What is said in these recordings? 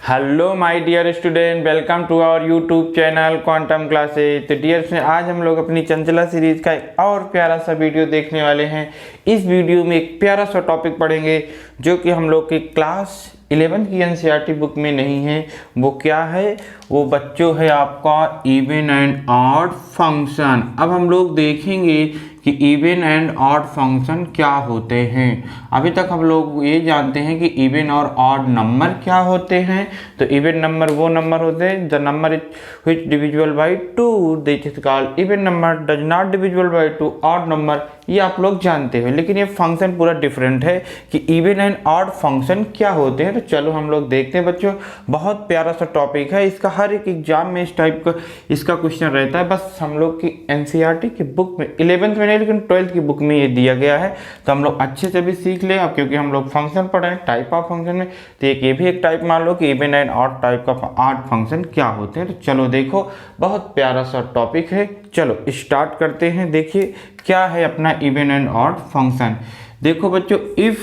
Hello my dear student, welcome to our YouTube channel quantum classes. तो dear आज हम लोग अपनी चंचला सीरीज का एक और प्यारा सा वीडियो देखने वाले हैं। इस वीडियो में एक प्यारा सा टॉपिक पढ़ेंगे जो कि हम लोग की क्लास 11 की एनसीईआरटी बुक में नहीं है। वो क्या है? वो बच्चों है आपका इवन एंड ऑड फंक्शन। अब हम लोग देखेंगे कि इवन एंड ऑड फंक्शन क्या होते हैं। अभी तक हम लोग ये जानते हैं कि इवन और ऑड नंबर क्या होते हैं। तो इवन नंबर वो नंबर होते हैं the number is which divisible by 2 that is called even number, does not divisible by 2 odd number, ये आप लोग जानते हो। लेकिन ये फंक्शन पूरा डिफरेंट है कि इवन एंड ऑड फंक्शन क्या होते हैं। तो चलो हम लोग देखते हैं बच्चों, बहुत प्यारा सा टॉपिक है। इसका हर एक एग्जाम में इस टाइप का इसका क्वेश्चन रहता है। बस हम लोग की एनसीईआरटी की बुक में 11th में नहीं लेकिन 12th की बुक में ये दिया गया है। तो हम लोग अच्छे से भी सीख लें अब, क्योंकि हम लोग फंक्शन पढ़ रहे हैं टाइप ऑफ फंक्शन में। तो एक ये भी एक टाइप मान लो कि इवन एंड ऑड टाइप का ऑड फंक्शन क्या होते हैं। तो चलो देखो, बहुत प्यारा सा टॉपिक है। चलो स्टार्ट करते हैं। देखिए क्या है अपना इवन एंड ऑड फंक्शन। देखो बच्चों, if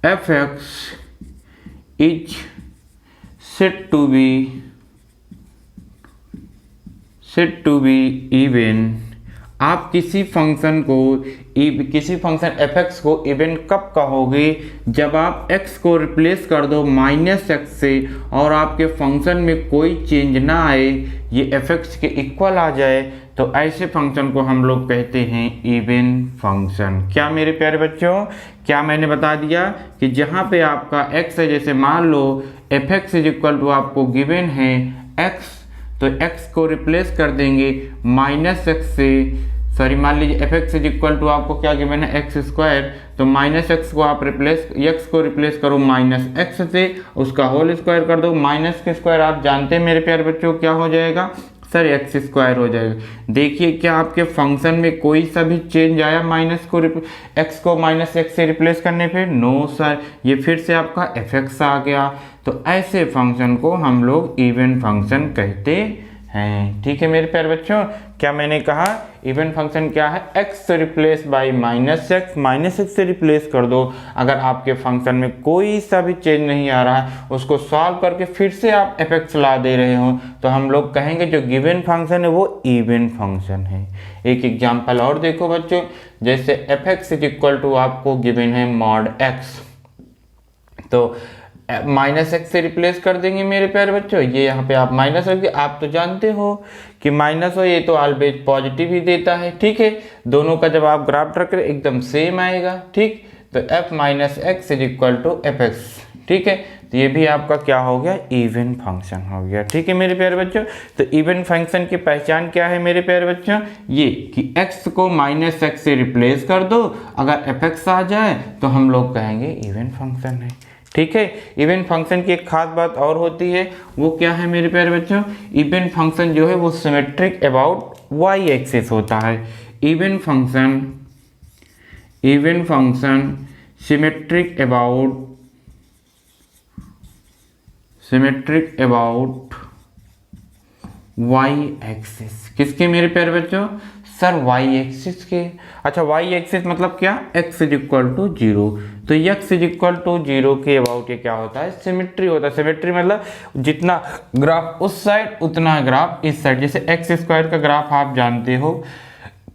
f(x) is said to be even, आप किसी फंक्शन f(x) को इवन कब कहोगे? जब आप x को रिप्लेस कर दो -x से और आपके फंक्शन में कोई चेंज ना आए, ये f(x) के इक्वल आ जाए, तो ऐसे फंक्शन को हम लोग कहते हैं इवन फंक्शन। क्या मेरे प्यारे बच्चों, क्या मैंने बता दिया कि जहाँ पे आपका x है, जैसे मान लो f(x) इज इक्वल टू आपको गिवन है x, तो x को रिप्लेस कर देंगे -x से। सॉरी, मान लीजिए f(x) इज इक्वल टू आपको क्या गिवन है x², तो -x को आप x को रिप्लेस करो -x से, उसका होल स्क्वायर कर दो। माइनस के स्क्वायर आप जानते हैं मेरे प्यारे बच्चों क्या हो जाएगा सर, x² हो जाएगा। देखिए क्या आपके फंक्शन में कोई सा भी चेंज आया x को -x से रिप्लेस करने पे? नो सर, ये फिर से आपका f(x) आ गया। तो ऐसे फंक्शन को हम लोग इवन फंक्शन कहते हैं। ठीक है मेरे प्यारे बच्चों, क्या मैंने कहा इवन फंक्शन क्या है? x रिप्लेस बाय -x से रिप्लेस कर दो। अगर आपके फंक्शन में कोई सा भी चेंज नहीं आ रहा है, उसको सॉल्व करके फिर से आप f(x) ला दे रहे हो, तो हम लोग कहेंगे जो गिवन फंक्शन है वो इवन फंक्शन है। एक एग्जांपल और देखो बच्चों, जैसे f(x) इज इक्वल टू आपको गिवन है mod x, तो -x से रिप्लेस कर देंगे मेरे प्यारे बच्चों। ये यहाँ पे आप माइनस रख दिए। आप तो जानते हो कि माइनस हो ये तो ऑलवेज पॉजिटिव ही देता है। ठीक है, दोनों का जब आप ग्राफ ड्रा करें एकदम सेम आएगा। ठीक, तो f-x is equal to f(x). ठीक है, तो ये भी आपका क्या हो गया? इवन फंक्शन हो गया। ठीक है मेरे प्यारे बच्चों, तो इवन फंक्शन की पहचान क्या है मेरे प्यारे बच्चों? ये कि x को -x से रिप्लेस कर दो, अगर f(x) आ जाए तो हम लोग कहेंगे इवन फंक्शन है। ठीक है, इवन फंक्शन की एक खास बात और होती है, वो क्या है मेरे प्यारे बच्चों? इवन फंक्शन जो है वो सिमेट्रिक अबाउट y एक्सिस होता है। Even function symmetric about y axis. किसके मेरे प्यारे बच्चों? सर y एक्सिस के। अच्छा, y एक्सिस मतलब क्या? x इज इक्वल टू 0, तो x इज इक्वल टू 0 के अबाउट ये क्या होता है? सिमेट्री होता है। सिमेट्री मतलब जितना ग्राफ उस साइड उतना ग्राफ इस साइड। जैसे x² का ग्राफ आप जानते हो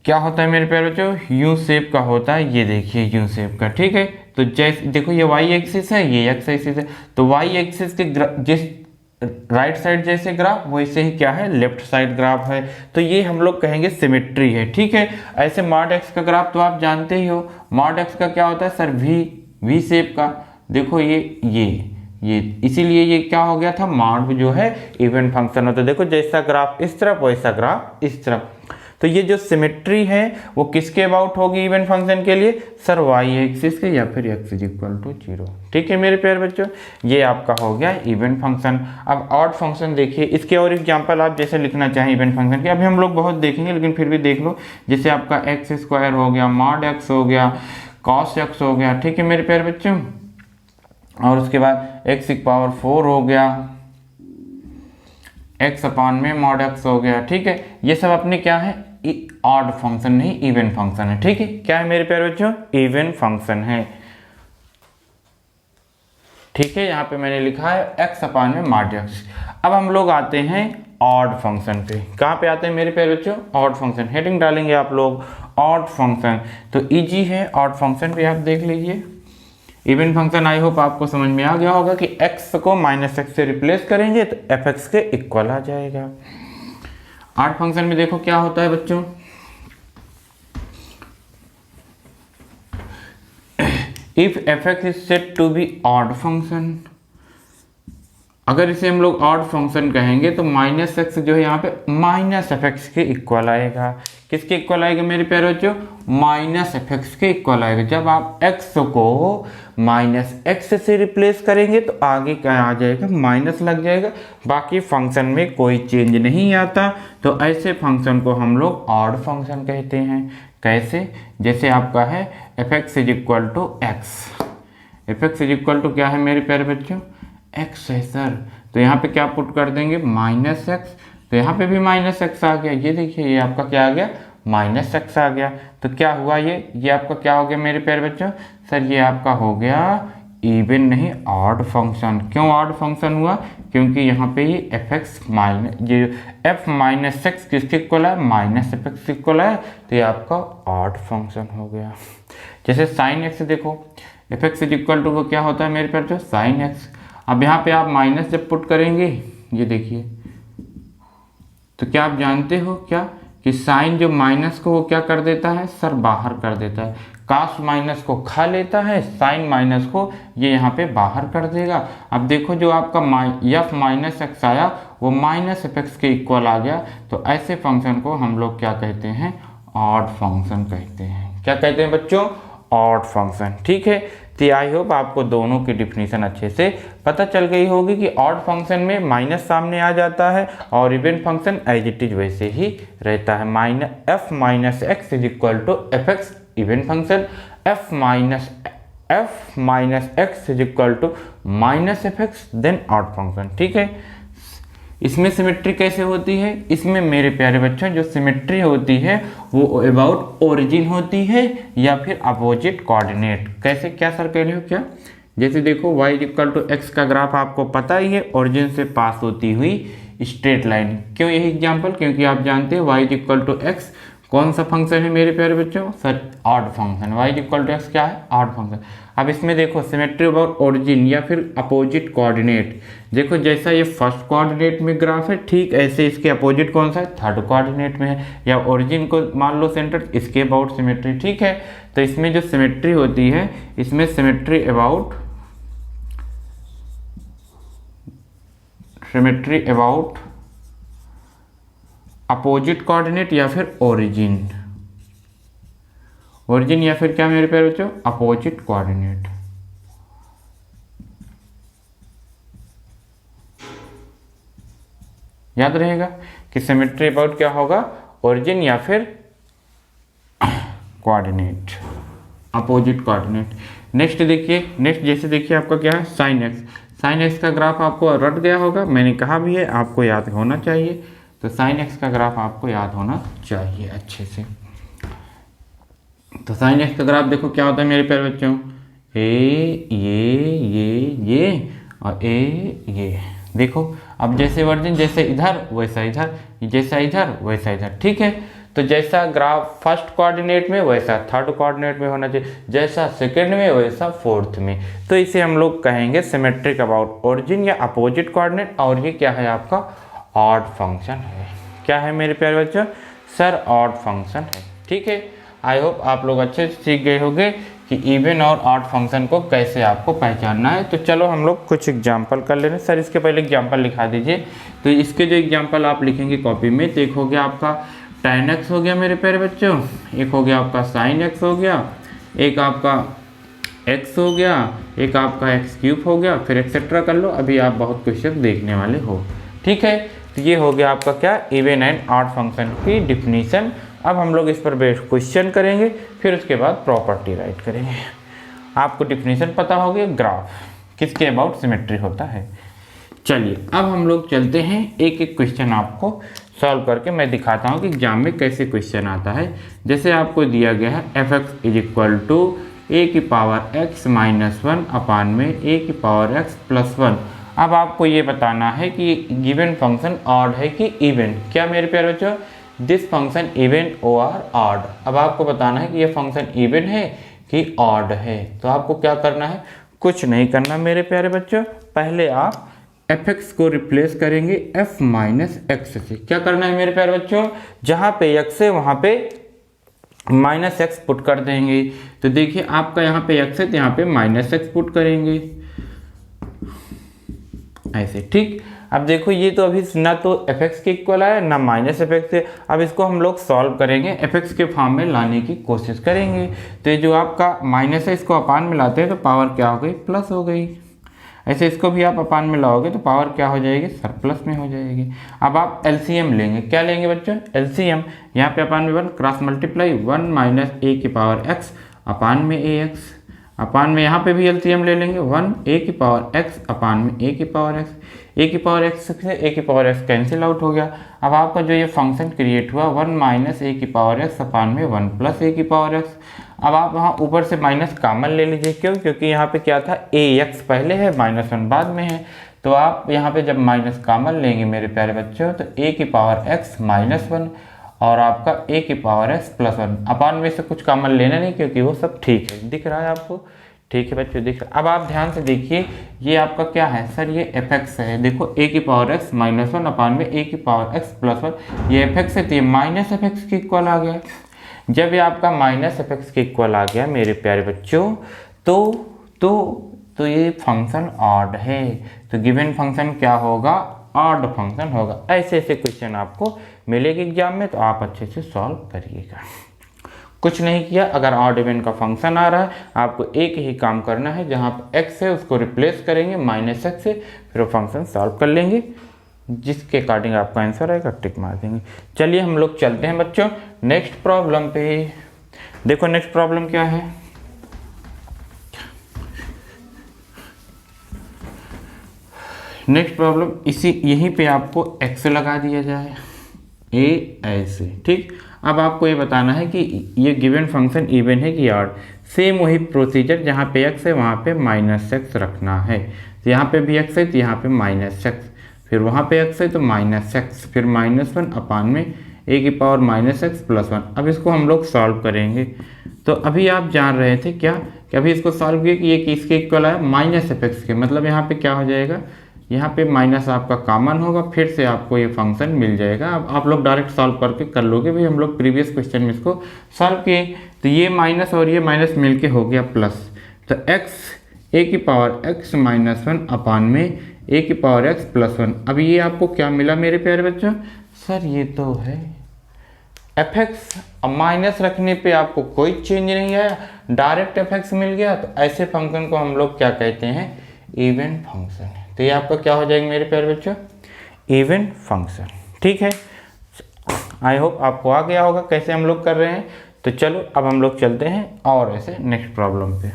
क्या होता है मेरे प्यारे बच्चों? यू शेप का होता है। ये देखिए यू शेप का। ठीक है, तो जैसे देखो ये y एक्सिस है, ये x एक्सिस है, तो y एक्सिस के जिस राइट साइड जैसे ग्राफ वैसे ही क्या है? लेफ्ट साइड ग्राफ है। तो ये हम लोग कहेंगे सिमेट्री है। ठीक है, ऐसे mod x का ग्राफ तो आप जानते ही हो। mod x का क्या होता है सर? वी शेप का। देखो ये इसीलिए ये क्या हो गया था? mod जो है इवन फंक्शन होता है। देखो जैसा ग्राफ इस तरफ वैसा ग्राफ इस तरफ। तो ये जो सिमेट्री है वो किसके अबाउट होगी इवन फंक्शन के लिए? सर y एक्सिस के या फिर x इज इक्वल टू 0। ठीक है मेरे प्यारे बच्चों, ये आपका हो गया इवन फंक्शन। अब ऑड फंक्शन देखिए, इसके और एग्जांपल आप जैसे लिखना चाहें इवन फंक्शन के, अभी हम लोग बहुत देखेंगे लेकिन फिर भी देख लो। जैसे आपका x² हो गया, mod x हो गया, cos x हो गया। ठीक है मेरे प्यारे बच्चों, और उसके बाद x⁴ हो गया, x/mod x हो गया। ठीक है, ये सब अपने क्या है? ऑड फंक्शन नहीं इवन फंक्शन है। ठीक है, क्या है मेरे प्यारे बच्चों? इवन फंक्शन है। ठीक है, यहाँ पे मैंने लिखा है x अपान में mod x। अब हम लोग आते हैं ऑड फंक्शन पे। कहाँ पे आते हैं मेरे प्यारे बच्चों? Odd function. हेडिंग डालेंगे आप लोग ऑड फंक्शन, तो इजी है ऑड फंक्शन भी आप देख लीजिए। इवन फंक्शन आई होप आपको समझ में आ गया होगा कि x को -x से रिप्लेस करेंगे तो fx के इक्वल आ जाएगा। ऑड फंक्शन में देखो क्या होता है बच्चों, if fx is set to be odd function, अगर इसे हम लोग ऑड फंक्शन कहेंगे तो -x जो है यहाँ पे -fx के इक्वल आएगा। किसके इक्वल आएगा मेरे प्यारे बच्चों? -fx के इक्वल आएगा। जब आप x को -x से रिप्लेस करेंगे तो आगे क्या आ जाएगा? माइनस लग जाएगा, बाकी फंक्शन में कोई चेंज नहीं आता। तो ऐसे फंक्शन को हम लोग ऑड फंक्शन कहते हैं। कैसे? जैसे आपका है fx is equal to x, fx is equal to क्या है मेरे प्यारे बच्चों? x है सर, तो यहाँ पे क्या पुट कर देंगे? -x, तो यहाँ पे भी -x आ गया। ये देखिए ये आपका क्या आ गया? -x आ गया। तो क्या हुआ ये आपका क्या हो गया मेरे प्यारे बच्चों? सर ये आपका हो गया इवन नहीं ऑड फंक्शन। क्यों ऑड फंक्शन हुआ? क्योंकि यहाँ पे ये f किसके इक्वल है? -fx इक्वल है, तो ये आपका ऑड फंक्शन हो गया। जैसे sin x देखो, fx इज इक्वल टू वो क्या होता है मेरे प्यारे बच्चों? sin x। अब यहाँ पे आप माइनस जब पुट करेंगे, ये देखिए, तो क्या आप जानते हो क्या कि साइन जो माइनस को वो क्या कर देता है सर? बाहर कर देता है। काश माइनस को खा लेता है, साइन माइनस को ये यहाँ पे बाहर कर देगा। अब देखो जो आपका f-x आया वो -fx के इक्वल आ गया। तो ऐसे फंक्शन को हम लोग क्या कहते हैं? ऑड फंक्शन कहते हैं। क्या कहते हैं बच्चों? Odd function. ठीक है, तो आई होप आपको दोनों की डिफिनीशन अच्छे से पता चल गई होगी कि ऑड फंक्शन में माइनस सामने आ जाता है और even function as it is वैसे ही रहता है। f-x is equal to fx even function, f-x is equal to -fx then odd function. ठीक है, इसमें सिमेट्री कैसे होती है? इसमें मेरे प्यारे बच्चों जो सिमेट्री होती है वो अबाउट ओरिजिन होती है या फिर अपोजिट कोऑर्डिनेट। कैसे? क्या सर कह रहे हो क्या? जैसे देखो y इक्वल टू x का ग्राफ आपको पता ही है, ओरिजिन से पास होती हुई स्ट्रेट लाइन। क्यों यही एग्जांपल? क्योंकि आप जानते हैं y इक्वल टू x कौन सा फंक्शन है मेरे प्यारे बच्चों? Sir odd function. y equal to x क्या है? Odd function. अब इसमें देखो सिमेट्री अबाउट ओरिजिन या फिर अपोजिट कोऑर्डिनेट। देखो जैसा ये फर्स्ट कोऑर्डिनेट में ग्राफ है, ठीक ऐसे इसके अपोजिट कौन सा है? थर्ड कोऑर्डिनेट में है। या ओरिजिन को मान लो सेंटर, इसके अबाउट सिमेट्री। ठीक है, तो इसमें जो सिमेट्री होती है, इसमें सिमेट्री अबाउट अपोजिट कोऑर्डिनेट या फिर ओरिजिन या फिर क्या मेरे प्यारे बच्चों? Opposite coordinate. याद रहेगा कि सिमेट्री अबाउट क्या होगा? ओरिजिन या फिर कोऑर्डिनेट, अपोजिट कोऑर्डिनेट। नेक्स्ट देखिए, जैसे देखिए आपका क्या है? साइन एक्स का ग्राफ आपको रट गया होगा, मैंने कहा भी है आपको याद होना चाहिए। तो साइन एक्स का ग्राफ आपको याद होना चाहिए अच्छे से। तो साइन एक्स का ग्राफ देखो क्या होता है मेरे प्यारे बच्चों? ये और ये। देखो अब जैसे वर्जिन, जैसे इधर वैसा इधर, जैसा इधर वैसा इधर। ठीक है, तो जैसा ग्राफ फर्स्ट कोऑर्डिनेट में वैसा थर्ड कोऑर्डिनेट में होना चाहिए, जैसा सेकंड में वैसा फोर्थ में। तो इसे हम लोग कहेंगे सिमेट्रिक अबाउट ओरिजिन या अपोजिट कोऑर्डिनेट। और ये क्या है? आपका ऑड फंक्शन है। क्या है मेरे प्यारे बच्चों? सर ऑड फंक्शन है। ठीक है, आई होप आप लोग अच्छे से सीख गए होंगे कि इवन और ऑड फंक्शन को कैसे आपको पहचानना है। तो चलो हम लोग कुछ एग्जांपल कर ले रहे हैं। सर इसके पहले एग्जांपल लिखा दीजिए। तो इसके जो एग्जांपल आप लिखेंगे कॉपी में, तो एक हो गया आपका tan x हो गया मेरे प्यारे बच्चों, एक हो गया आपका sin x हो गया, एक आपका x हो गया, एक आपका x³ हो गया, फिर एक्सेट्रा कर लो। अभी आप बहुत क्वेश्चन देखने वाले हो। ठीक है, तो ये हो गया आपका क्या? इवन एंड ऑड फंक्शन की डिफिनीशन। अब हम लोग इस पर बेस्ड क्वेश्चन करेंगे, फिर उसके बाद प्रॉपर्टी राइट करेंगे। आपको डिफिनीशन पता होगी, ग्राफ किसके अबाउट सिमेट्री होता है। चलिए अब हम लोग चलते हैं, एक एक क्वेश्चन आपको सॉल्व करके मैं दिखाता हूँ कि एग्जाम में कैसे क्वेश्चन आता है। जैसे आपको दिया गया है fx is equal to a की power x minus one upon में ए की पावर एक्स प्लस वन। अब आपको ये बताना है कि गिवन फंक्शन ऑड है कि इवन। क्या मेरे प्यारे बच्चों, दिस फंक्शन इवन और ऑड। अब आपको बताना है कि ये फंक्शन इवन है कि ऑड है। तो आपको क्या करना है, कुछ नहीं करना मेरे प्यारे बच्चों, पहले आप fx को रिप्लेस करेंगे f माइनस एक्स से। क्या करना है मेरे प्यारे बच्चों, जहाँ पे x है वहाँ पे माइनस एक्स पुट कर देंगे। तो देखिए आपका यहाँ पे x है तो यहाँ पे माइनस एक्स पुट करेंगे ऐसे, ठीक। अब देखो ये तो अभी ना तो fx के इक्वल आया ना माइनस एफ है। अब इसको हम लोग सॉल्व करेंगे, fx के फॉर्म में लाने की कोशिश करेंगे। तो ये जो आपका माइनस है इसको अपान में लाते हैं तो पावर क्या हो गई, प्लस हो गई। ऐसे इसको भी आप अपान में लाओगे तो पावर क्या हो जाएगी, सरप्लस में हो जाएगी। अब आप एलसीएम लेंगे, क्या लेंगे बच्चों, एलसीएम। यहाँ पे अपान में one cross multiply, one minus a की पावर एक्स अपान में ए एक्स, अपान में यहाँ पे भी एलसीएम ले लेंगे, वन ए की पावर एक्स अपान में ए की पावर एक्स। ए की पावर एक्स से ए की पावर एक्स कैंसिल आउट हो गया। अब आपका जो ये फंक्शन क्रिएट हुआ वन माइनस ए की पावर एक्स अपान में वन प्लस ए की पावर एक्स। अब आप वहाँ ऊपर से माइनस कॉमन ले लीजिए, क्यों, क्योंकि यहाँ पे क्या था, ए एक्स पहले है माइनस वन बाद में है। तो आप यहाँ पे जब माइनस कॉमन लेंगे मेरे प्यारे बच्चों तो ए की पावर एक्स माइनस वन और आपका ए की power x plus one. Upon में से कुछ कॉमन लेना नहीं क्योंकि वो सब ठीक है, दिख रहा है आपको, ठीक है बच्चों, दिख रहा है। अब आप ध्यान से देखिए ये आपका क्या है सर, ये एफ एक्स है। देखो ए की power x minus one upon में ए की पावर एक्स प्लस वन, ये एफ एक्स है तो ये माइनस एफ एक्स के इक्वल आ गया। जब ये आपका माइनस एफ एक्स के इक्वल आ गया मेरे प्यारे बच्चों तो ये फंक्शन ऑड है। तो गिवन फंक्शन क्या होगा, ऑड फंक्शन होगा। ऐसे ऐसे क्वेश्चन आपको मिलेगा एग्जाम में, तो आप अच्छे से सॉल्व करिएगा। कुछ नहीं किया, अगर ऑड इवन का फंक्शन आ रहा है आपको एक ही काम करना है, जहाँ पर एक्स है उसको रिप्लेस करेंगे माइनस एक्स से, फिर वो फंक्शन सॉल्व कर लेंगे, जिसके अकॉर्डिंग आपका आंसर आएगा टिक मार देंगे। चलिए हम लोग चलते हैं बच्चों नेक्स्ट प्रॉब्लम पे। देखो नेक्स्ट प्रॉब्लम क्या है, नेक्स्ट प्रॉब्लम इसी यहीं पे आपको एक्स लगा दिया जाए, ए ऐसे, ठीक। अब आपको ये बताना है कि ये गिवन फंक्शन इवन है कि ऑड। सेम वही प्रोसीजर, जहाँ पे एक्स है वहाँ पे माइनस एक्स रखना है। तो यहाँ पे भी एक्स है तो यहाँ पे माइनस एक्स, फिर वहाँ पे एक्स है तो माइनस एक्स, फिर माइनस वन अपान में ए की power minus x plus one. अब इसको हम लोग सॉल्व करेंगे। तो अभी आप जान रहे थे क्या कि अभी इसको सॉल्व किया कि ये किसके इक्वल आया, माइनस एफ एक्स के। मतलब यहाँ पे क्या हो जाएगा, यहाँ पे माइनस आपका कॉमन होगा, फिर से आपको ये फंक्शन मिल जाएगा। अब आप लोग डायरेक्ट सॉल्व करके कर लोगे, भाई हम लोग प्रीवियस क्वेश्चन में इसको सॉल्व किए। तो ये माइनस और ये माइनस मिलके हो गया प्लस। तो एक्स ए की power x minus one upon में ए की पावर एक्स प्लस वन। अब ये आपको क्या मिला मेरे प्यारे बच्चों, सर ये तो है एफ एक्स। माइनस रखने पे आपको कोई चेंज नहीं आया, डायरेक्ट एफ एक्स मिल गया। तो ऐसे फंक्शन को हम लोग क्या कहते हैं, इवन फंक्शन। तो ये आपका क्या हो जाएगा मेरे प्यारे बच्चों, इवन फंक्शन, ठीक है। आई होप आपको आ गया होगा कैसे हम लोग कर रहे हैं। तो चलो अब हम लोग चलते हैं और ऐसे नेक्स्ट प्रॉब्लम पे।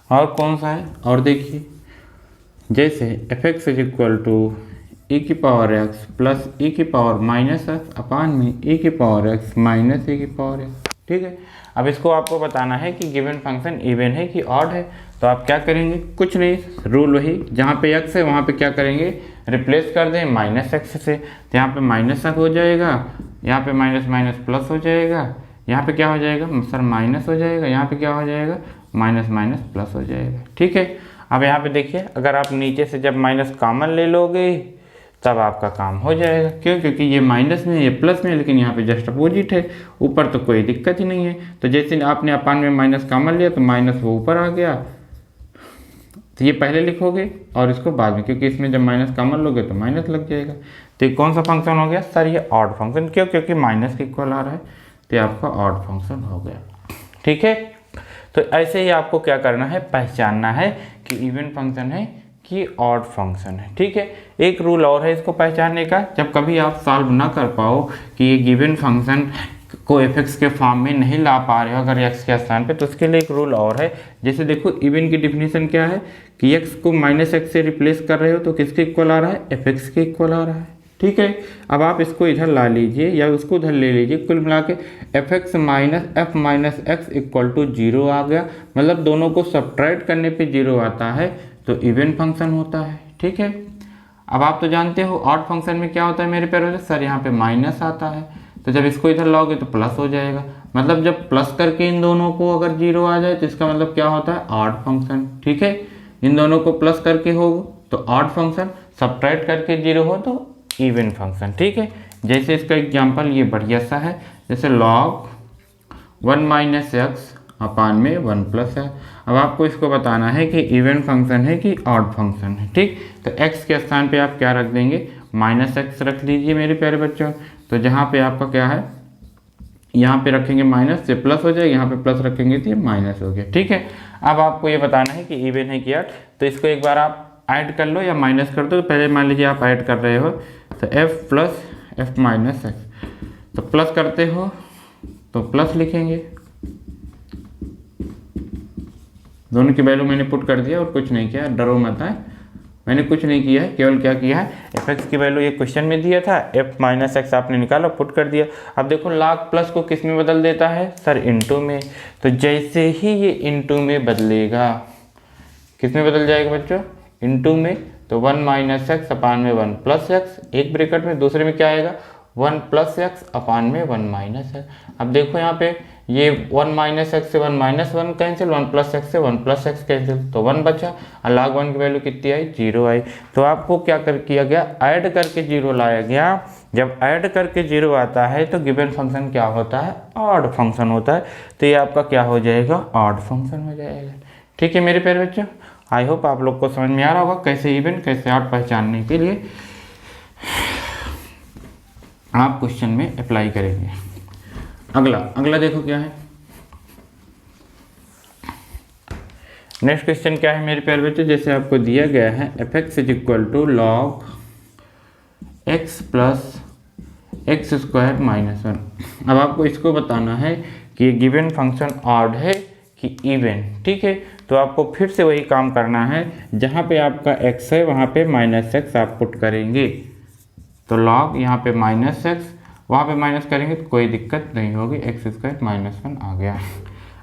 और कौन सा है, और देखिए जैसे f x is equal to a की पावर एक्स प्लस ए की पावर माइनस एक्स अपान में ए की पावर एक्स माइनस ए की पावर एक्स, ठीक है। अब इसको आपको बताना है कि गिवन फंक्शन इवन है कि ऑड है। तो आप क्या करेंगे, कुछ नहीं, रूल वही, जहाँ पे एक्स है वहाँ पे क्या करेंगे, रिप्लेस कर दें माइनस एक्स से। तो यहाँ पे माइनस एक्स हो जाएगा, यहाँ पे माइनस माइनस प्लस हो जाएगा, यहाँ पे क्या हो जाएगा सर माइनस हो जाएगा, यहाँ पे क्या हो जाएगा माइनस माइनस प्लस हो जाएगा, ठीक है। अब यहाँ पे देखिए अगर आप नीचे से जब माइनस कॉमन ले लोगे तब आपका काम हो जाएगा। क्यों, क्योंकि ये माइनस में ये प्लस में, लेकिन यहाँ पे जस्ट अपोजिट है, ऊपर तो कोई दिक्कत ही नहीं है। तो जैसे आपने अपान में माइनस कॉमन लिया तो माइनस वो ऊपर आ गया, तो ये पहले लिखोगे और इसको बाद में, क्योंकि इसमें जब माइनस कॉमन लोगे तो माइनस लग जाएगा। तो ये कौन सा फंक्शन हो गया सर, ये ऑड फंक्शन। क्यों, क्योंकि माइनस के इक्वल आ रहा है, तो आपका ऑड फंक्शन हो गया, ठीक है। तो ऐसे ही आपको क्या करना है, पहचानना है कि इवन फंक्शन है कि ऑड फंक्शन है, ठीक है। एक रूल और है इसको पहचानने का, जब कभी आप सॉल्व ना कर पाओ कि ये गिवन फंक्शन को एफ एक्स के फॉर्म में नहीं ला पा रहे हो अगर एक्स के स्थान पे, तो उसके लिए एक रूल और है। जैसे देखो इवन की डिफिनीशन क्या है कि एक्स को माइनस एक्स से रिप्लेस कर रहे हो तो किसके इक्वल आ रहा है, एफ एक्स के इक्वल आ रहा है, ठीक है। अब आप इसको इधर ला लीजिए या उसको उधर ले लीजिए, कुल मिला के f x minus f minus x equal to 0 आ गया। मतलब दोनों को सब्ट्रैक्ट करने पे 0 आता है तो इवन फंक्शन होता है। ठीक है। अब आप तो जानते हो ऑड फंक्शन में क्या होता है मेरे प्यारे बच्चों, सर यहाँ पे माइनस आता है, तो जब इसको इधर लाओगे तो प्लस हो जाएगा। मतलब जब प्लस करके इन दोनों को अगर 0 आ जाए तो इसका मतलब क्या होता है, ऑड फंक्शन। ठीक है। इन दोनों को प्लस करके हो तो ऑड फंक्शन, सब्ट्रैक्ट करके 0 हो तो इवन फंक्शन। ठीक है। जैसे इसका एग्जांपल ये बढ़िया सा है, जैसे log 1 माइनस एक्स अपान में 1 प्लस है। अब आपको इसको बताना है कि इवन फंक्शन है कि ऑड फंक्शन है। ठीक। तो x के स्थान पे आप क्या रख देंगे, माइनस एक्स रख दीजिए मेरे प्यारे बच्चों। तो जहाँ पे आपका क्या है, यहाँ पे रखेंगे माइनस से प्लस हो जाएगा, यहाँ पे प्लस रखेंगे तो ये माइनस हो गया। ठीक है। अब आपको ये बताना है कि इवन है कि ऑड, तो इसको एक बार आप ऐड कर लो या माइनस कर दो। तो पहले मान लीजिए आप ऐड कर रहे हो तो f plus F minus x, तो प्लस करते हो तो प्लस लिखेंगे, दोनों की वैल्यू मैंने पुट कर दिया और कुछ नहीं किया, डरो मत है, मैंने कुछ नहीं किया है, केवल क्या किया है, एफ एक्स की वैल्यू ये क्वेश्चन में दिया था, एफ माइनस एक्स आपने निकाला पुट कर दिया। अब देखो log प्लस को किस में बदल देता है, सर इनटू में। तो जैसे ही ये इनटू में बदलेगा, किस में बदल जाएगा बच्चों, इनटू में, तो 1 माइनस एक्स अपान में 1 प्लस एक्स, एक ब्रैकेट में, दूसरे में क्या आएगा 1 प्लस एक्स अपान में 1 माइनस एक्स। अब देखो यहाँ पे ये 1 माइनस एक्स से 1 माइनस 1 कैंसिल, 1 प्लस एक्स से 1 प्लस एक्स कैंसिल, तो 1 बचा और log 1 की वैल्यू कितनी आई, 0 आई। तो आपको क्या किया गया, ऐड करके 0 लाया गया। जब ऐड करके 0 आता है तो गिवन फंक्शन क्या होता है, ऑड फंक्शन होता है। तो ये आपका क्या हो जाएगा, ऑड फंक्शन हो जाएगा। ठीक है मेरे प्यारे बच्चों, आई होप आप लोग को समझ में आ रहा होगा कैसे इवन कैसे ऑड पहचानने के लिए आप क्वेश्चन में अप्लाई करेंगे। अगला देखो क्या है, नेक्स्ट क्वेश्चन क्या है मेरे प्यारे बच्चों, जैसे आपको दिया गया है f x is equal to log x plus x square minus 1। अब आपको इसको बताना है कि ये गिवन फंक्शन ऑड है कि इवन। ठीक है। तो आपको फिर से वही काम करना है, जहाँ पे आपका x है वहाँ पे माइनस एक्स आप पुट करेंगे। तो log यहाँ पे माइनस एक्स, वहाँ पे माइनस करेंगे तो कोई दिक्कत नहीं होगी, एक्स स्क्वायर माइनस 1 आ गया।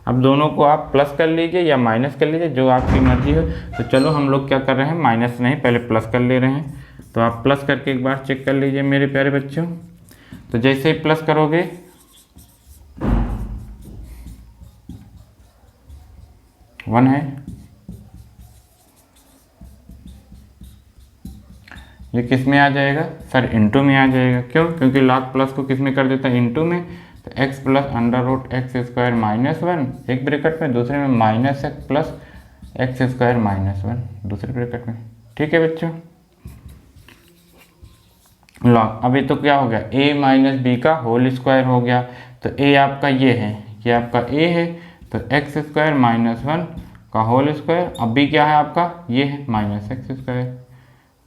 अब दोनों को आप प्लस कर लीजिए या माइनस कर लीजिए, जो आपकी मर्जी हो। तो चलो हम लोग क्या कर रहे हैं, माइनस नहीं पहले प्लस कर ले रहे हैं। तो आप प्लस करके एक बार चेक कर लीजिए मेरे प्यारे बच्चों। तो जैसे ही प्लस करोगे 1 है, ये किस में आ जाएगा, सर इनटू में आ जाएगा। क्यों, क्योंकि log प्लस को किस में कर देता है, इनटू में। तो x plus under root x square minus 1 एक ब्रैकेट में, दूसरे में minus x plus x square minus 1 दूसरे ब्रैकेट में। ठीक है बच्चों। log अभी तो क्या हो गया, a माइनस बी का होल स्क्वायर हो गया। तो a आपका ये है, ये आपका a है, तो एक्स स्क्वायर माइनस 1 का होल स्क्वायर। अब b क्या है आपका, ये है माइनस एक्स स्क्वायर।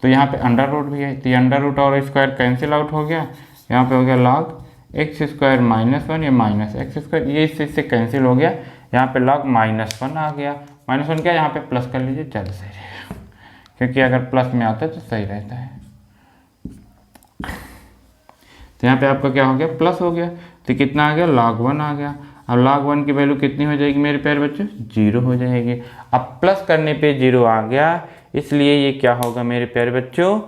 तो यहाँ पे अंडर रूट भी है, तो ये अंडर रूट और स्क्वायर कैंसिल आउट हो गया। यहाँ पे हो गया log एक्स स्क्वायर माइनस 1, ये माइनस एक्स स्क्वायर, ये इससे कैंसिल हो गया। यहाँ पे log माइनस 1 आ गया। माइनस 1 क्या, यहाँ पे प्लस कर लीजिए, ज़्यादा सही रहेगा, क्योंकि अगर प्लस में आता है तो सही रहता है। तो यहाँ पे आपका क्या हो गया, प्लस हो गया। तो कितना आ गया, log 1 आ गया। अब log 1 की वैल्यू कितनी हो जाएगी मेरे प्यारे बच्चों, 0 हो जाएगी। अब प्लस करने पे 0 आ गया, इसलिए ये क्या होगा मेरे प्यारे बच्चों,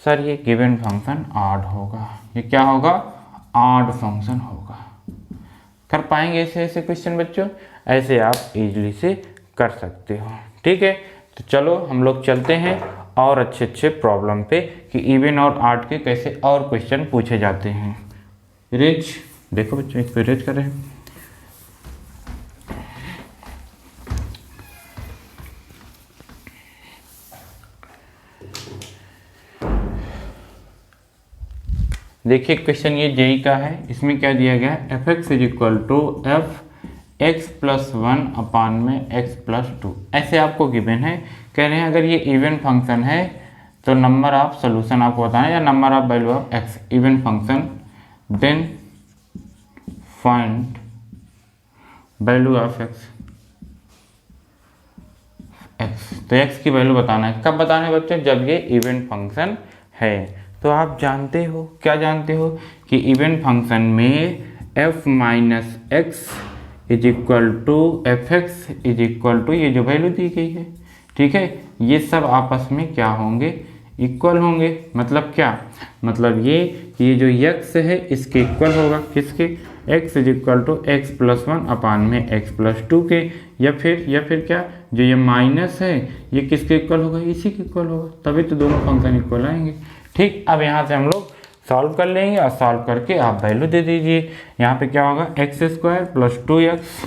सर ये गिवन फंक्शन ऑड होगा। ये क्या होगा, ऑड फंक्शन होगा। कर पाएंगे ऐसे ऐसे क्वेश्चन बच्चों, ऐसे आप इजीली से कर सकते हो। ठीक है। तो चलो हम लोग चलते हैं और अच्छे अच्छे प्रॉब्लम पे कि इवन और ऑड के कैसे और क्वेश्चन पूछे जाते हैं। रेज देखो बच्चों, इस पे रेज कर रहे हैं। देखिए क्वेश्चन ये जेई का है, इसमें क्या दिया गया है, f x is equal to f x plus 1 upon में एक्स प्लस 2 ऐसे आपको गिवन है। कह रहे हैं अगर ये इवन फंक्शन है तो नंबर ऑफ सोल्यूशन आपको बताना है, या number of value of x even function, then find value of x. तो एक्स की वैल्यू बताना है, कब बताना है बच्चों, जब ये इवन फंक्शन है। तो आप जानते हो, क्या जानते हो कि इवन फंक्शन में f minus x is equal to f x is equal to ये जो वैल्यू दी गई है, ठीक है, ये सब आपस में क्या होंगे, इक्वल होंगे। मतलब क्या, मतलब ये जो x है इसके इक्वल होगा, किसके, x is equal to x plus one upon में एक्स प्लस टू के, या फिर क्या, जो ये माइनस है ये किसके इक्वल होगा, इसी के इक्वल होगा, तभी तो दोनों फंक्शन इक्वल आएंगे। ठीक, अब यहाँ से हम लोग सॉल्व कर लेंगे और सॉल्व करके आप वैल्यू दे दीजिए। यहाँ पे क्या होगा, x square plus 2x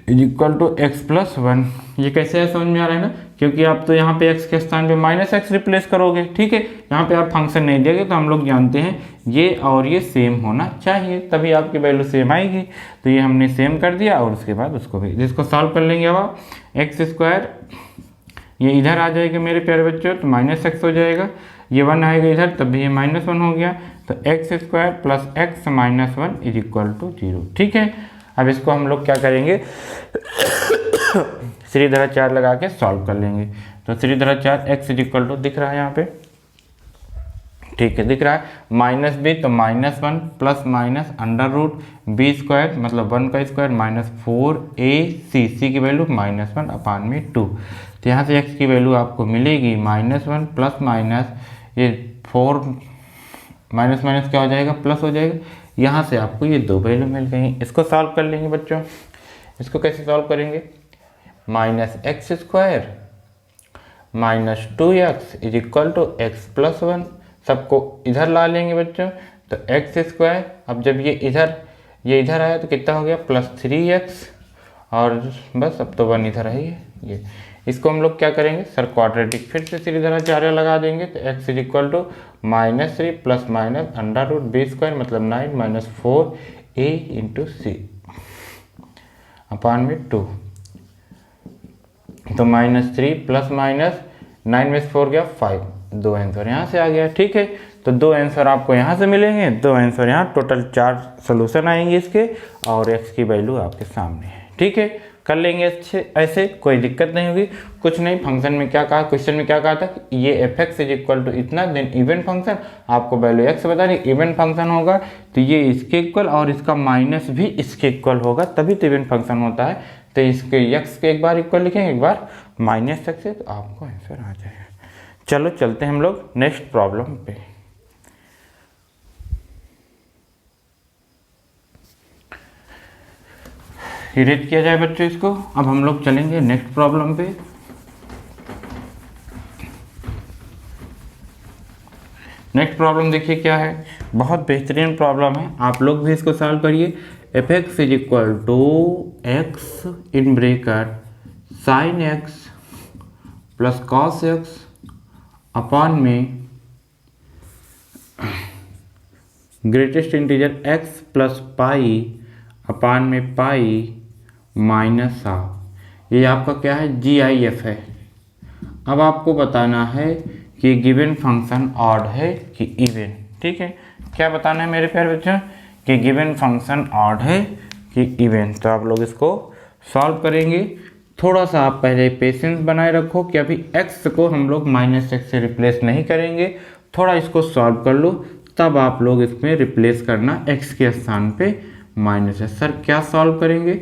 is equal to x plus one. ये कैसे है, समझ में आ रहा है ना, क्योंकि आप तो यहाँ पे x के स्थान पे माइनस एक्स रिप्लेस करोगे, ठीक है, यहाँ पे आप फंक्शन नहीं देंगे तो हम लोग जानते हैं ये और ये सेम होना चाहिए, तभी आपकी वैल्यू सेम आएगी। तो ये हमने सेम कर दिया और उसके बाद उसको भी, जिसको सॉल्व कर लेंगे अब आप, एक्स स्क्वायर ये इधर आ जाएगा मेरे प्यारे बच्चों, तो माइनस एक्स हो जाएगा, ये वन आएगा इधर तब भी ये माइनस वन हो गया, तो x square plus x minus one is equal to 0। ठीक है, अब इसको हम लोग क्या करेंगे, श्रीधराचार्य लगा के सॉल्व कर लेंगे। तो Shridharacharya x is equal to दिख रहा है यहाँ पे, ठीक है, दिख रहा है, माइनस बी तो minus one plus minus under root b square मतलब 1 का स्क्वायर माइनस 4ac, सी की वैल्यू माइनस वन अपान में 2। तो यहाँ से x की वैल्यू आपको मिलेगी माइनस वन प्लस माइनस ये 4 माइनस माइनस क्या हो जाएगा, प्लस हो जाएगा। यहाँ से आपको ये दो वैल्यू मिल गई। इसको सॉल्व कर लेंगे बच्चों। इसको कैसे सॉल्व करेंगे, minus x square minus 2x is equal to x plus one, सबको इधर ला लेंगे बच्चों। तो एक्स स्क्वायर, अब जब ये इधर आया तो कितना हो गया, प्लस 3x, और बस अब तो वन इधर है ये। इसको हम लोग क्या करेंगे, सर क्वाड्रेटिक फिर से श्रीधराचार्य लगा देंगे। तो x is equal to minus 3 plus minus under root b square मतलब 9 माइनस 4a इंटू सी अपान में 2। तो माइनस 3 प्लस माइनस 9 में 4 गया 5, दो आंसर यहाँ से आ गया। ठीक है, तो दो आंसर आपको यहाँ से मिलेंगे, दो आंसर यहाँ, टोटल 4 सोल्यूशन आएंगे इसके, और x की वैल्यू आपके सामने है। ठीक है, कर लेंगे अच्छे, ऐसे कोई दिक्कत नहीं होगी। कुछ नहीं, फंक्शन में क्या कहा, क्वेश्चन में क्या कहा था, ये f x is equal to इतना, देन इवन फंक्शन, आपको वैल्यू एक्स बतानी, इवन फंक्शन होगा तो ये इसके इक्वल और इसका माइनस भी इसके इक्वल होगा, तभी तो इवन फंक्शन होता है। तो इसके एक्स के एक बार इक्वल लिखेंगे, एक बार माइनस एक्स से, तो आपको आंसर आ जाएगा। चलो चलते हैं हम लोग नेक्स्ट प्रॉब्लम पे। इरेज किया जाए बच्चों इसको। अब हम लोग चलेंगे नेक्स्ट प्रॉब्लम पे। नेक्स्ट प्रॉब्लम देखिए क्या है, बहुत बेहतरीन प्रॉब्लम है, आप लोग भी इसको सॉल्व करिए। F x is equal to x in bracket sine x plus cos x upon में greatest integer x plus pi upon में पाई माइनस हाफ। ये आपका क्या है, GIF है। अब आपको बताना है कि गिवन फंक्शन ऑड है कि इवन। ठीक है, क्या बताना है मेरे प्यारे बच्चों, कि गिवन फंक्शन ऑड है कि इवन। तो आप लोग इसको सॉल्व करेंगे। थोड़ा सा आप पहले पेशेंस बनाए रखो कि अभी x को हम लोग माइनस एक्स से रिप्लेस नहीं करेंगे, थोड़ा इसको सॉल्व कर लो, तब आप लोग इसमें रिप्लेस करना x के स्थान पे माइनस है। सर क्या सॉल्व करेंगे,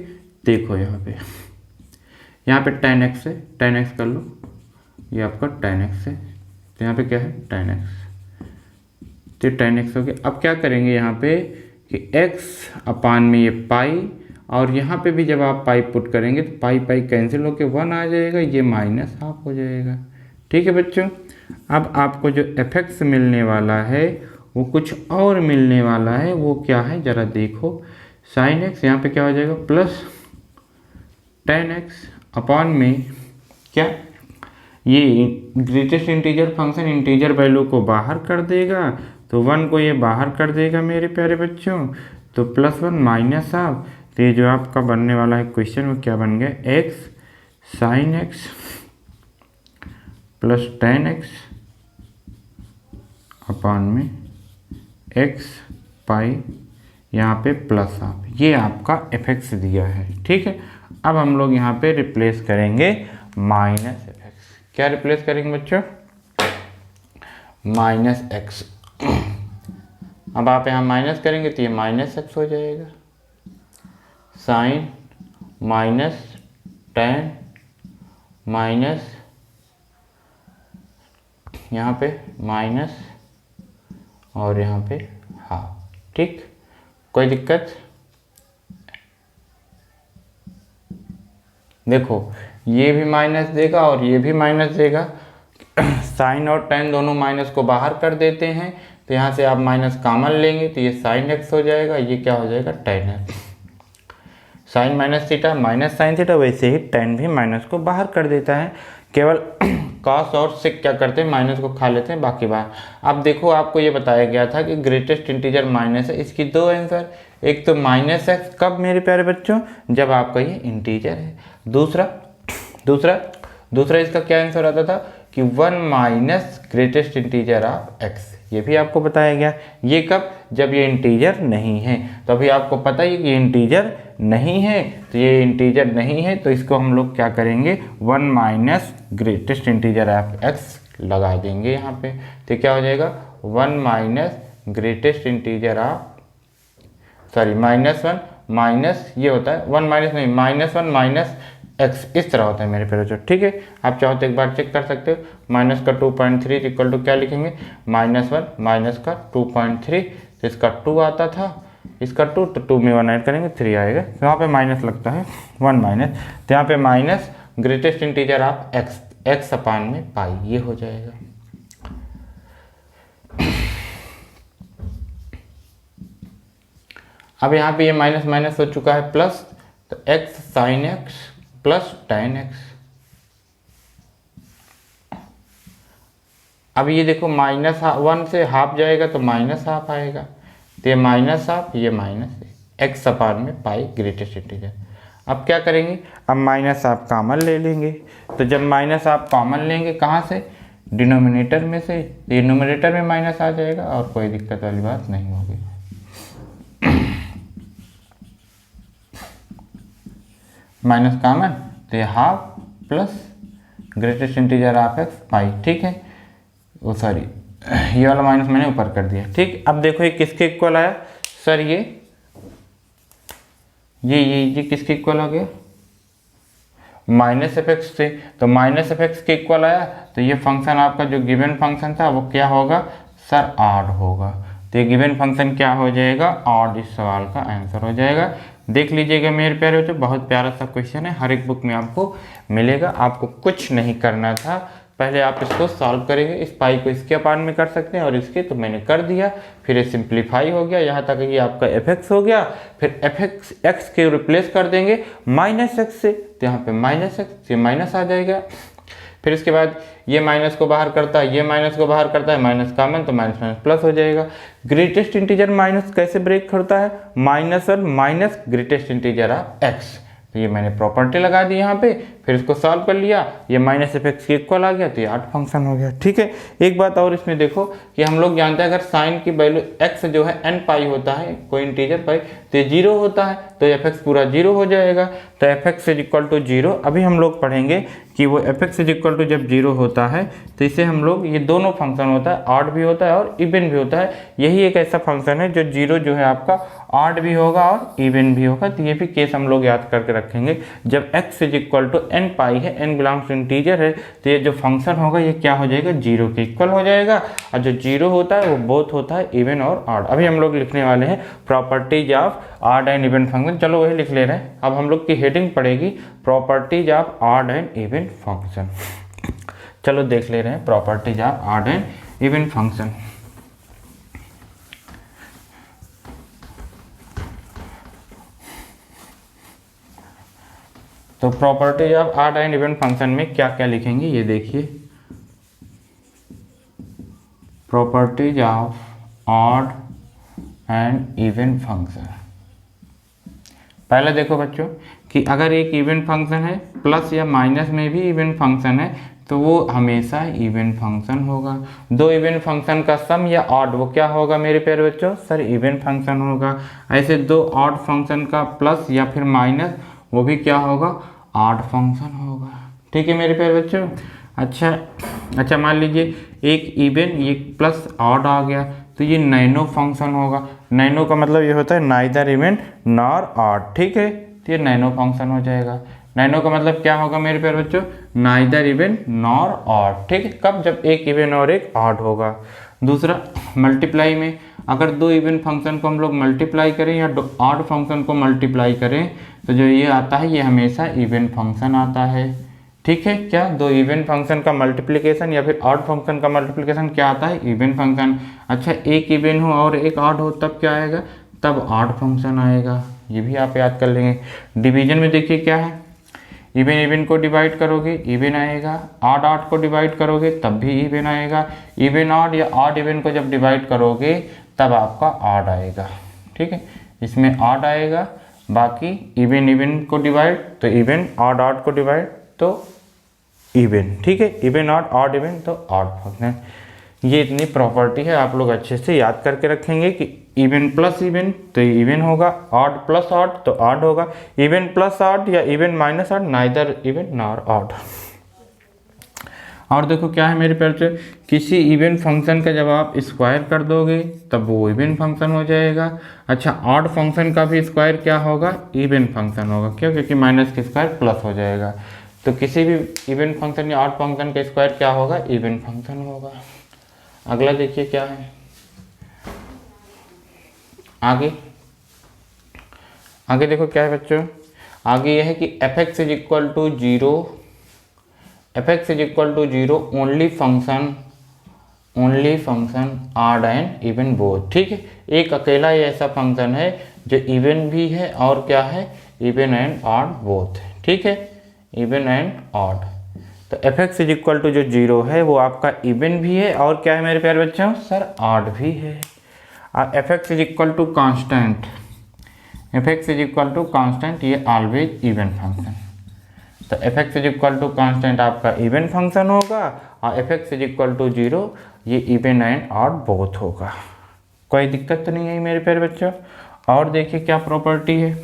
देखो यहाँ पे tan x है, tan x कर लो, ये आपका tan x है, तो यहाँ पे क्या है tan x, तो tan x हो गया। अब क्या करेंगे यहाँ पे कि x अपान में ये पाई, और यहाँ पे भी जब आप पाई पुट करेंगे तो पाई पाई कैंसिल होकर 1 आ जाएगा, ये माइनस हाफ हो जाएगा। ठीक है बच्चों, अब आपको जो एफ मिलने वाला है वो कुछ और मिलने वाला है, वो क्या है जरा देखो। साइन एक्स यहाँ पे क्या हो जाएगा, प्लस tan x अपॉन में क्या, ये greatest integer function integer value को बाहर कर देगा, तो 1 को ये बाहर कर देगा मेरे प्यारे बच्चों, तो प्लस 1 माइनस हाफ। तो ये जो आपका बनने वाला है क्वेश्चन में क्या बन गया, x sign x plus tan x upon में x पाई यहाँ पे प्लस हाफ, ये आपका एफ एक्स दिया है। ठीक है, अब हम लोग यहाँ पे रिप्लेस करेंगे माइनस एफ एक्स। क्या रिप्लेस करेंगे बच्चों, माइनस एक्स। अब आप यहाँ माइनस करेंगे तो ये माइनस एक्स हो जाएगा, साइन माइनस टेन माइनस यहाँ पे माइनस और यहाँ पे हाफ। ठीक, कोई दिक्कत? देखो ये भी माइनस देगा और ये भी माइनस देगा। साइन और टेन दोनों माइनस को बाहर कर देते हैं, तो यहाँ से आप माइनस कॉमन लेंगे तो ये साइन एक्स हो जाएगा, ये क्या हो जाएगा tan x. Sine minus theta minus sine theta, वैसे ही टेन भी माइनस को बाहर कर देता है। केवल कॉस और सेक क्या करते हैं, माइनस को खा लेते हैं, बाकी बाहर। अब देखो आपको ये बताया गया था कि ग्रेटेस्ट इंटीजर माइनस है, इसकी दो आंसर, एक तो माइनस एक्स, कब मेरे प्यारे बच्चों, जब आपका ये इंटीजर है। दूसरा इसका क्या आंसर आता था कि 1 minus greatest integer of x, ये भी आपको बताया गया। ये कब, जब ये इंटीजर नहीं है। तो अभी आपको पता है कि ये इंटीजर नहीं है, तो ये इंटीजर नहीं है तो इसको हम लोग क्या करेंगे, 1 minus greatest integer of x लगा देंगे यहाँ पे। तो क्या हो जाएगा 1 minus greatest integer of, sorry -1 minus ये होता है 1 माइनस नहीं -1 माइनस एक्स, इस तरह होता है मेरे प्यारे बच्चों। ठीक है, आप चाहो तो एक बार चेक कर सकते हो। माइनस का 2.3 इक्वल टू क्या लिखेंगे, -1 माइनस का 2.3, तो इसका 2 आता था, इसका 2, तो 2 में 1 ऐड करेंगे 3 आएगा, तो यहाँ पे माइनस लगता है 1 माइनस, तो यहाँ पे minus greatest integer of x, x upon में पाई, ये हो जाएगा। अब यहाँ पे ये माइनस माइनस हो चुका है प्लस, तो x sign x plus ten x. अब ये देखो -1 से हाफ जाएगा तो माइनस हाफ आएगा, तो ये माइनस हाफ, ये माइनस एक्स अपान में पाई ग्रेटेस्ट इंटीजर। अब क्या करेंगे, अब माइनस हाफ कॉमन ले लेंगे, तो जब माइनस हाफ कॉमन लेंगे कहाँ से, डिनोमिनेटर में से, डिनोमिनेटर में माइनस आ जाएगा और कोई दिक्कत वाली बात नहीं होगी। माइनस कॉमन, तो ये half plus greatest integer of x pi. ठीक है, वो सॉरी ये वाला माइनस मैंने ऊपर कर दिया। ठीक, अब देखो ये किसके इक्वल आया सर, ये किसके इक्वल हो गया, माइनस एफ एक्स से, तो माइनस एफ एक्स के इक्वल आया, तो ये फंक्शन आपका जो गिवन फंक्शन था वो क्या होगा सर, ऑड होगा। तो ये गिवन फंक्शन क्या हो जाएगा, ऑड, इस सवाल का आंसर हो जाएगा। देख लीजिएगा मेरे प्यारे बच्चों, बहुत प्यारा सा क्वेश्चन है, हर एक बुक में आपको मिलेगा। आपको कुछ नहीं करना था, पहले आप इसको सॉल्व करेंगे, इस पाई को इसके अपान में कर सकते हैं और इसके, तो मैंने कर दिया, फिर ये सिंप्लीफाई हो गया, यहाँ तक ये आपका एफ एक्स हो गया, फिर एफ एक्स के रिप्लेस कर देंगे माइनस एक्स से, तो यहाँ पे माइनस एक्स, ये माइनस आ जाएगा। फिर इसके बाद ये माइनस को बाहर करता है, ये माइनस को बाहर करता है, माइनस कॉमन, तो माइनस माइनस प्लस हो जाएगा। ग्रेटेस्ट इंटीजर माइनस कैसे ब्रेक करता है, -1 minus greatest integer of x, तो ये मैंने प्रॉपर्टी लगा दी यहाँ पे, फिर इसको सॉल्व कर लिया, ये माइनस एफ एक्स के इक्वल आ गया, तो ये 8 फंक्शन हो गया। ठीक है, एक बात और इसमें देखो कि हम लोग जानते हैं अगर साइन की वैल्यू एक्स जो है n पाई होता है, कोई इंटीजर पाई, तो ये 0 होता है, तो एफ एक्स पूरा 0 हो जाएगा, तो f x is equal to 0। अभी हम लोग पढ़ेंगे कि वो f x is equal to जब 0 होता है तो इसे हम लोग, ये दोनों फंक्शन होता है, ऑड भी होता है और इवन भी होता है, यही एक ऐसा फंक्शन है जो 0 जो है आपका ऑड भी होगा और इवन भी होगा। तो ये भी केस हम लोग याद करके रखेंगे, जब x is equal to n pi है, n बिलोंग्स टू इंटीजर है, तो ये जो फंक्शन होगा ये क्या हो जाएगा, 0 के इक्वल हो जाएगा, और जो 0 होता है वो बोथ होता है इवन और ऑड। अभी हम लोग लिखने वाले हैं properties of odd and even function, चलो वही लिख ले रहे हैं। अब हम लोग की हेडिंग पड़ेगी properties of odd and even function. चलो देख ले रहे हैं properties of odd and even function. तो properties of odd and even function में क्या क्या लिखेंगे ये देखिए, properties of odd and even function. पहले देखो बच्चों कि अगर एक इवन फंक्शन है, प्लस या माइनस में भी इवन फंक्शन है, तो वो हमेशा इवन फंक्शन होगा। दो इवन फंक्शन का सम या ऑड वो क्या होगा मेरे प्यारे बच्चों, सर इवन फंक्शन होगा। ऐसे दो ऑड फंक्शन का प्लस या फिर माइनस वो भी क्या होगा, ऑड फंक्शन होगा। ठीक है मेरे प्यारे बच्चों। अच्छा मान लीजिए एक इवन ये प्लस ऑड आ गया तो ये नैनो फंक्शन होगा। नैनो का मतलब ये होता है नाइदर इवन नॉर ऑड, ठीक है, तो ये नैनो फंक्शन हो जाएगा। नैनो का मतलब क्या होगा मेरे प्यारे बच्चों, नाइदर इवन नॉर ऑड, ठीक है, कब, जब एक इवन और एक ऑड होगा। दूसरा मल्टीप्लाई में अगर दो इवन फंक्शन को हम लोग मल्टीप्लाई करें या ऑड फंक्शन को मल्टीप्लाई करें तो जो ये आता है ये हमेशा इवन फंक्शन आता है, ठीक है। क्या, दो इवन फंक्शन का मल्टीप्लिकेशन या फिर ऑड फंक्शन का मल्टीप्लिकेशन क्या आता है, इवन फंक्शन। अच्छा, एक इवन हो और एक ऑड हो तब क्या आएगा, तब ऑड फंक्शन आएगा, ये भी आप याद कर लेंगे। डिवीजन में देखिए क्या है, इवन इवन को डिवाइड करोगे इवन आएगा, ऑड ऑड को डिवाइड करोगे तब भी इवन आएगा, इवन ऑड या ऑड इवन को जब डिवाइड करोगे तब आपका ऑड आएगा, ठीक है, इसमें ऑड आएगा। बाकी इवन इवन को डिवाइड तो इवन, ऑड ऑड को डिवाइड तो इवन, ठीक है, इवन ऑड इवन तो ऑड फंक्शन। ये इतनी प्रॉपर्टी है, आप लोग अच्छे से याद करके रखेंगे कि इवन प्लस इवन तो इवन होगा, ऑड प्लस ऑड तो ऑड होगा, इवन प्लस ऑड या even minus odd neither even nor odd. और देखो क्या है मेरे प्यारे से, किसी इवन फंक्शन का जब आप स्क्वायर कर दोगे तब वो इवन फंक्शन हो जाएगा। अच्छा, ऑड फंक्शन का भी स्क्वायर क्या होगा, इवन फंक्शन होगा, क्यों, क्योंकि माइनस के स्क्वायर प्लस हो जाएगा। तो किसी भी इवन फंक्शन या ऑड फंक्शन का स्क्वायर क्या होगा, इवन फंक्शन होगा। अगला देखिए क्या है, आगे देखो क्या है बच्चों, आगे यह है कि f(x) is equal to 0, f(x) is equal to 0 only function odd and even both, ठीक है, एक अकेला ही ऐसा फंक्शन है जो इवन भी है और क्या है, इवन एंड ऑड बोथ, ठीक है, इवन एंड ऑड। तो f(x) इज इक्वल टू जो 0 है वो आपका इवन भी है और क्या है मेरे प्यारे बच्चों, सर ऑड भी है। f(x) is equal to constant, f(x) is equal to constant, ये ऑलवेज इवन फंक्शन। तो f(x) is equal to constant आपका इवन फंक्शन होगा और f(x) इज इक्वल टू 0 ये इवन एंड ऑड बोथ होगा। कोई दिक्कत तो नहीं है मेरे प्यारे बच्चों। और देखिए क्या प्रॉपर्टी है,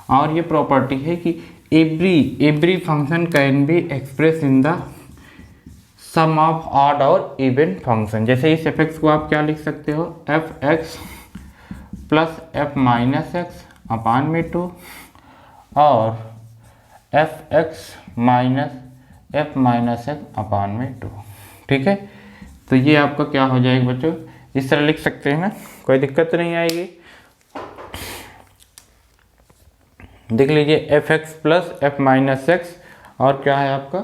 और ये प्रॉपर्टी है कि every function can be express in the sum of odd और इवन फंक्शन। जैसे इस f(x) को आप क्या लिख सकते हो, f(x) plus f minus x upon में 2 और f(x) minus f minus x upon में 2, ठीक है। तो ये आपका क्या हो जाएगा बच्चों, इस तरह लिख सकते हैं ना, कोई दिक्कत नहीं आएगी। देख लीजिए f(x) plus f minus x और क्या है आपका,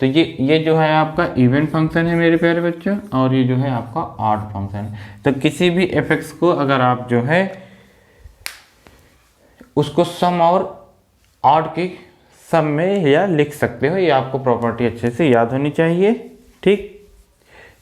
तो ये जो है आपका इवन फंक्शन है मेरे प्यारे बच्चों और ये जो है आपका ऑड फंक्शन है। तो किसी भी f(x) को अगर आप जो है उसको सम और ऑड की सम में या लिख सकते हो, ये आपको प्रॉपर्टी अच्छे से याद होनी चाहिए, ठीक।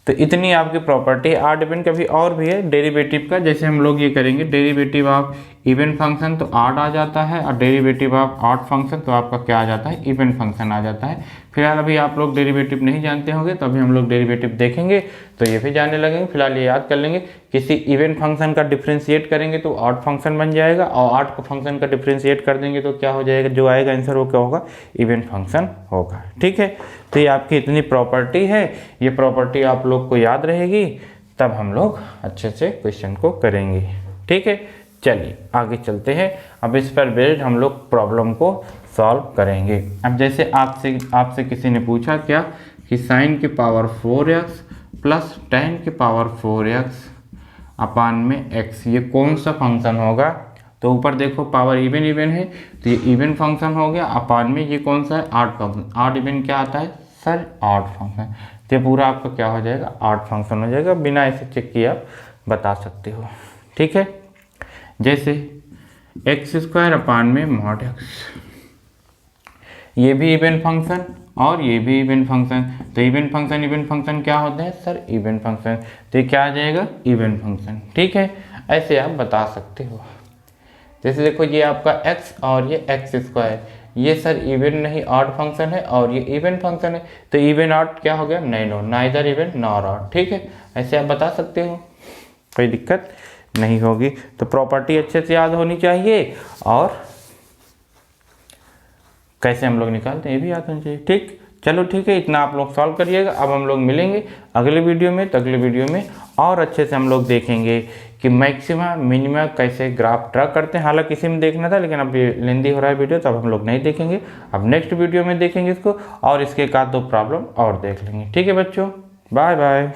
तो इतनी आपकी प्रॉपर्टी है। ऑड इवन का भी और भी है डेरिवेटिव का, जैसे हम लोग ये करेंगे डेरिवेटिव ऑफ इवन फंक्शन तो ऑड आ जाता है और डेरिवेटिव ऑफ ऑड फंक्शन तो आपका क्या आ जाता है, इवन फंक्शन आ जाता है। फिलहाल अभी आप लोग डेरिवेटिव नहीं जानते होंगे तो अभी हम लोग डेरिवेटिव देखेंगे तो ये भी जानने लगेंगे। फिलहाल ये याद कर लेंगे, किसी इवन फंक्शन का डिफ्रेंशिएट करेंगे तो ऑड फंक्शन बन जाएगा और ऑड फंक्शन का डिफ्रेंशिएट कर देंगे तो क्या हो जाएगा, जो आएगा आंसर वो क्या होगा, इवन फंक्शन होगा, ठीक है। तो ये आपकी इतनी प्रॉपर्टी है, ये प्रॉपर्टी आप लोग को याद रहेगी तब हम लोग अच्छे से क्वेश्चन को करेंगे, ठीक है। चलिए आगे चलते हैं, अब इस पर बेस्ड हम लोग प्रॉब्लम को सॉल्व करेंगे। अब जैसे आपसे किसी ने पूछा क्या कि साइन की पावर 4x प्लस टेन की पावर 4x अपान में x ये कौन सा फंक्शन होगा। तो ऊपर देखो पावर इवन है तो ये इवन फंक्शन हो गया, अपान में ये कौन सा है, ऑड फंक्शन। ऑड इवन क्या आता है सर, ऑड फंक्शन। तो ये पूरा आपका क्या हो जाएगा, ऑड फंक्शन हो जाएगा, बिना ऐसे चेक किए आप बता सकते हो, ठीक है। जैसे x² अपान में mod x, ये भी इवन फंक्शन और ये भी इवन फंक्शन। तो इवन फंक्शन क्या होते हैं सर, इवन फंक्शन। तो ये क्या आ जाएगा, इवन फंक्शन, ठीक है। ऐसे आप बता सकते हो। जैसे देखो ये आपका x और ये x², ये सर इवन नहीं ऑड फंक्शन है और ये इवन फंक्शन है। तो इवन ऑड क्या हो गया, nano, neither even nor odd, ठीक है। ऐसे आप बता सकते हो, कोई दिक्कत नहीं होगी। तो प्रॉपर्टी अच्छे से याद होनी चाहिए और कैसे हम लोग निकालते हैं ये भी याद होना चाहिए। ठीक, चलो ठीक है, इतना आप लोग सॉल्व करिएगा। अब हम लोग मिलेंगे अगले वीडियो में, तो अगले वीडियो में और अच्छे से हम लोग देखेंगे कि मैक्सिमा मिनिमा कैसे ग्राफ ड्रा करते हैं। हालांकि इसी में देखना था, लेकिन अब ये लेंदी हो रहा है वीडियो, तो अब हम लोग नहीं देखेंगे। अब नेक्स्ट वीडियो में देखेंगे इसको, और इसके एक आध दो प्रॉब्लम और देख लेंगे। ठीक है बच्चों, बाय बाय।